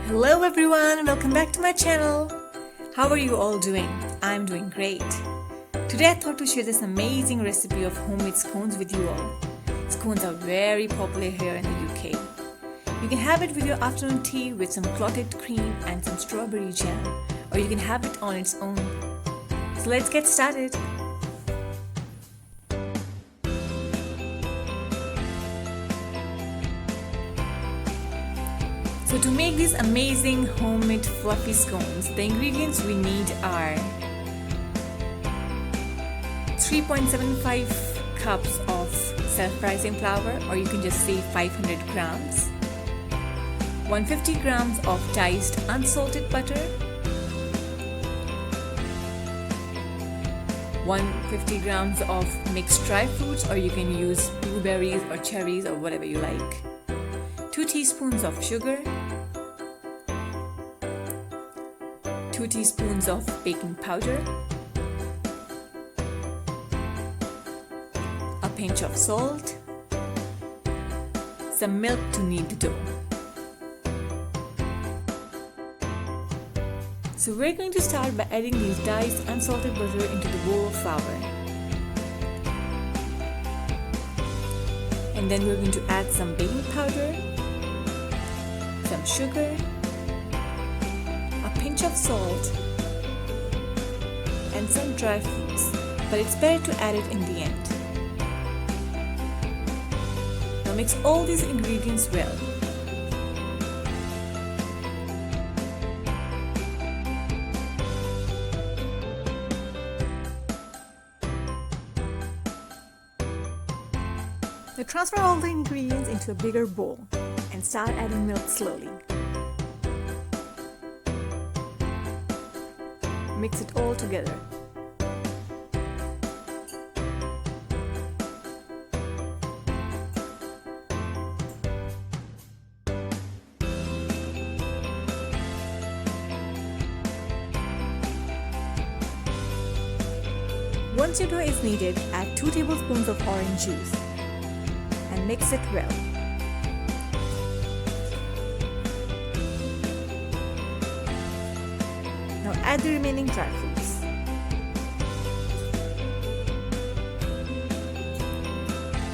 Hello everyone, welcome back to my channel. How are you all doing? I'm doing great. Today I thought to share this amazing recipe of homemade scones with you all. Scones are very popular here in the UK. You can have it with your afternoon tea with some clotted cream and some strawberry jam, or you can have it on its own. So let's get started. So to make these amazing homemade fluffy scones, the ingredients we need are 3.75 cups of self-rising flour, or you can just say 500 grams, 150 grams of diced unsalted butter, 150 grams of mixed dry fruits, or you can use blueberries or cherries or whatever you like, 2 teaspoons of sugar, 2 teaspoons of baking powder, a pinch of salt, some milk to knead the dough. So we're going to start by adding these diced unsalted butter into the bowl of flour. And then we're going to add some baking powder, some sugar, a pinch of salt, and some dry fruits, but it's better to add it in the end. Now mix all these ingredients well. Now transfer all the ingredients into a bigger bowl and start adding milk slowly. Mix it all together. Once your dough is kneaded, add 2 tablespoons of orange juice and mix it well. Now add the remaining dry fruits.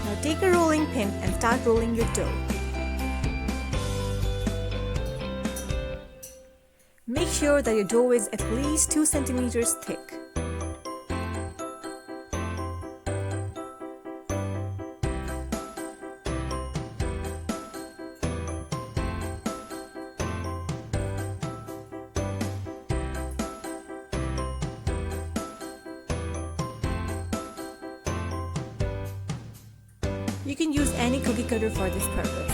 Now take a rolling pin and start rolling your dough. Make sure that your dough is at least 2 centimeters thick. You can use any cookie cutter for this purpose.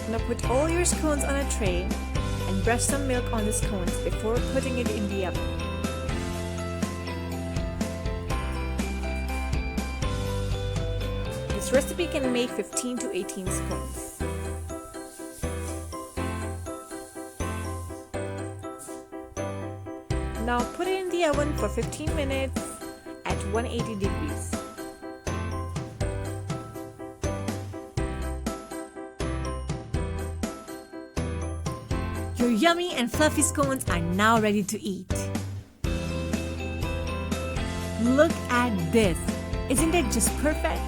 Now put all your scones on a tray and brush some milk on the scones before putting it in the oven. This recipe can make 15 to 18 scones. Now put it in the oven for 15 minutes at 180 degrees. Your yummy and fluffy scones are now ready to eat. Look at this! Isn't it just perfect?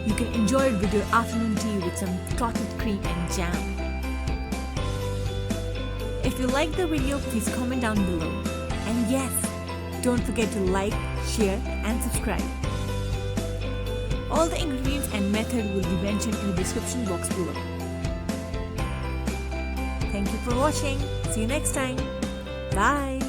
You can enjoy it with your afternoon tea with some clotted cream and jam. If you like the video, please comment down below. And yes, don't forget to like, share and subscribe. All the ingredients and method will be mentioned in the description box below. Thank you for watching. See you next time. Bye.